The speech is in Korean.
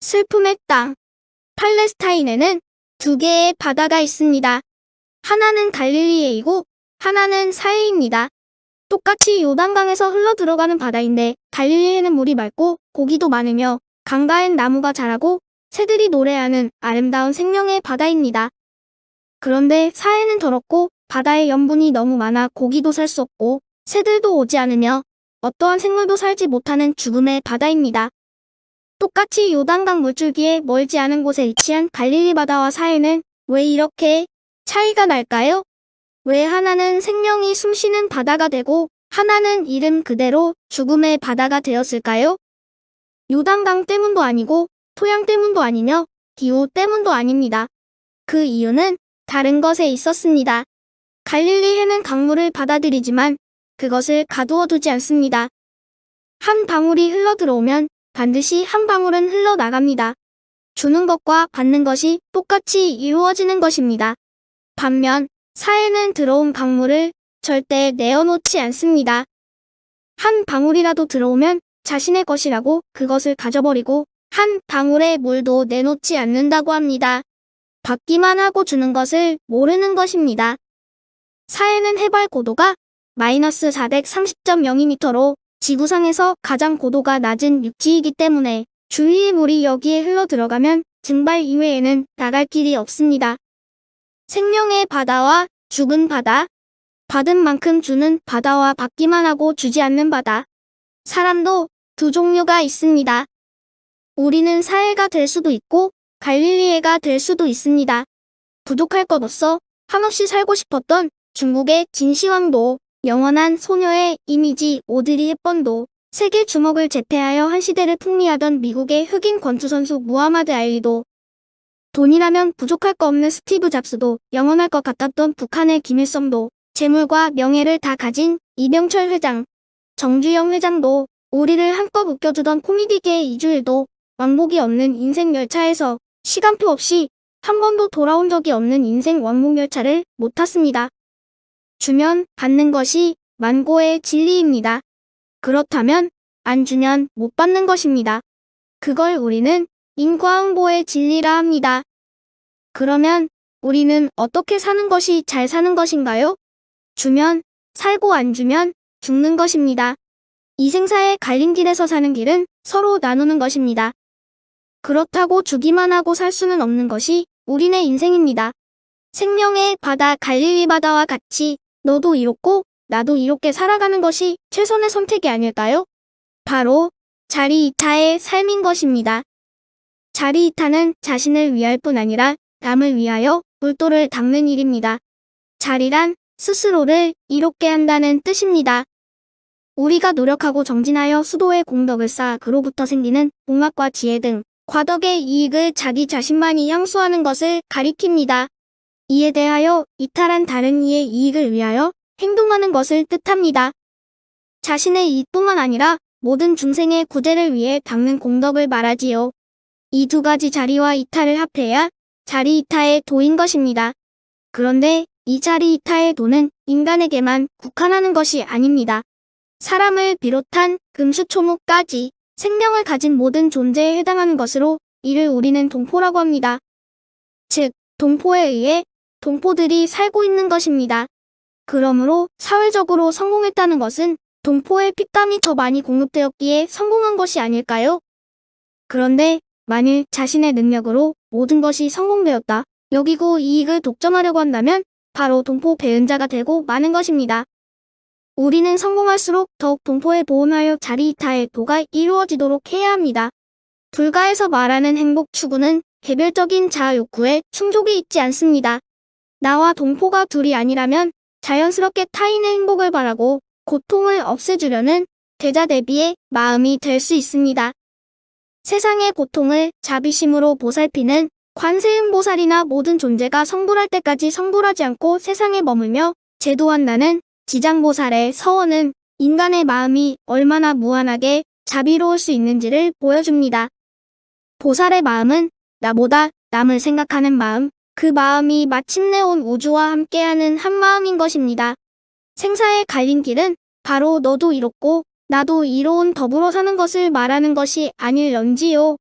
슬픔의 땅. 팔레스타인에는 두 개의 바다가 있습니다. 하나는 갈릴리에이고 하나는 사해입니다. 똑같이 요단강에서 흘러들어가는 바다인데 갈릴리에는 물이 맑고 고기도 많으며 강가엔 나무가 자라고 새들이 노래하는 아름다운 생명의 바다입니다. 그런데 사해는 더럽고 바다에 염분이 너무 많아 고기도 살 수 없고 새들도 오지 않으며 어떠한 생물도 살지 못하는 죽음의 바다입니다. 똑같이 요단강 물줄기에 멀지 않은 곳에 위치한 갈릴리 바다와 사해는 왜 이렇게 차이가 날까요? 왜 하나는 생명이 숨쉬는 바다가 되고 하나는 이름 그대로 죽음의 바다가 되었을까요? 요단강 때문도 아니고 토양 때문도 아니며 기후 때문도 아닙니다. 그 이유는 다른 것에 있었습니다. 갈릴리해는 강물을 받아들이지만 그것을 가두어 두지 않습니다. 한 방울이 흘러들어오면 반드시 한 방울은 흘러나갑니다. 주는 것과 받는 것이 똑같이 이루어지는 것입니다. 반면 사해는 들어온 강물을 절대 내어놓지 않습니다. 한 방울이라도 들어오면 자신의 것이라고 그것을 가져버리고 한 방울의 물도 내놓지 않는다고 합니다. 받기만 하고 주는 것을 모르는 것입니다. 사해는 해발 고도가 마이너스 430.02m로 지구상에서 가장 고도가 낮은 육지이기 때문에 주위의 물이 여기에 흘러들어가면 증발 이외에는 나갈 길이 없습니다. 생명의 바다와 죽은 바다, 받은 만큼 주는 바다와 받기만 하고 주지 않는 바다. 사람도 두 종류가 있습니다. 우리는 사해가 될 수도 있고 갈릴리해가 될 수도 있습니다. 부족할 것 없어 한없이 살고 싶었던 중국의 진시황도, 영원한 소녀의 이미지 오드리 헵번도, 세계 주목을 제패하여 한 시대를 풍미하던 미국의 흑인 권투 선수 무하마드 알리도, 돈이라면 부족할 거 없는 스티브 잡스도, 영원할 것 같았던 북한의 김일성도, 재물과 명예를 다 가진 이병철 회장, 정주영 회장도, 우리를 한껏 웃겨주던 코미디계의 이주일도 왕복이 없는 인생 열차에서 시간표 없이 한 번도 돌아온 적이 없는 인생 왕복열차를 못 탔습니다. 주면 받는 것이 만고의 진리입니다. 그렇다면 안 주면 못 받는 것입니다. 그걸 우리는 인과응보의 진리라 합니다. 그러면 우리는 어떻게 사는 것이 잘 사는 것인가요? 주면 살고 안 주면 죽는 것입니다. 이 생사의 갈림길에서 사는 길은 서로 나누는 것입니다. 그렇다고 주기만 하고 살 수는 없는 것이 우리네 인생입니다. 생명의 바다 갈릴리 바다와 같이 너도 이롭고 나도 이롭게 살아가는 것이 최선의 선택이 아닐까요? 바로 자리이타의 삶인 것입니다. 자리이타는 자신을 위할 뿐 아니라 남을 위하여 불도를 닦는 일입니다. 자리란 스스로를 이롭게 한다는 뜻입니다. 우리가 노력하고 정진하여 수도의 공덕을 쌓아 그로부터 생기는 공학과 지혜 등 과덕의 이익을 자기 자신만이 향수하는 것을 가리킵니다. 이에 대하여 이탈한 다른 이의 이익을 위하여 행동하는 것을 뜻합니다. 자신의 이익뿐만 아니라 모든 중생의 구제를 위해 닦는 공덕을 말하지요. 이 두 가지 자리와 이탈을 합해야 자리이타의 도인 것입니다. 그런데 이 자리이타의 도는 인간에게만 국한하는 것이 아닙니다. 사람을 비롯한 금수초목까지 생명을 가진 모든 존재에 해당하는 것으로 이를 우리는 동포라고 합니다. 즉, 동포에 의해 동포들이 살고 있는 것입니다. 그러므로 사회적으로 성공했다는 것은 동포의 핏감이 더 많이 공급되었기에 성공한 것이 아닐까요? 그런데 만일 자신의 능력으로 모든 것이 성공되었다 여기고 이익을 독점하려고 한다면 바로 동포 배은자가 되고 마는 것입니다. 우리는 성공할수록 더욱 동포에 보온하여 자리이타의 도가 이루어지도록 해야 합니다. 불가에서 말하는 행복 추구는 개별적인 자아 욕구에 충족이 있지 않습니다. 나와 동포가 둘이 아니라면 자연스럽게 타인의 행복을 바라고 고통을 없애주려는 대자대비의 마음이 될 수 있습니다. 세상의 고통을 자비심으로 보살피는 관세음보살이나 모든 존재가 성불할 때까지 성불하지 않고 세상에 머물며 제도한다는 지장보살의 서원은 인간의 마음이 얼마나 무한하게 자비로울 수 있는지를 보여줍니다. 보살의 마음은 나보다 남을 생각하는 마음, 그 마음이 마침내 온 우주와 함께하는 한 마음인 것입니다. 생사의 갈림길은 바로 너도 이롭고 나도 이로운 더불어 사는 것을 말하는 것이 아닐런지요.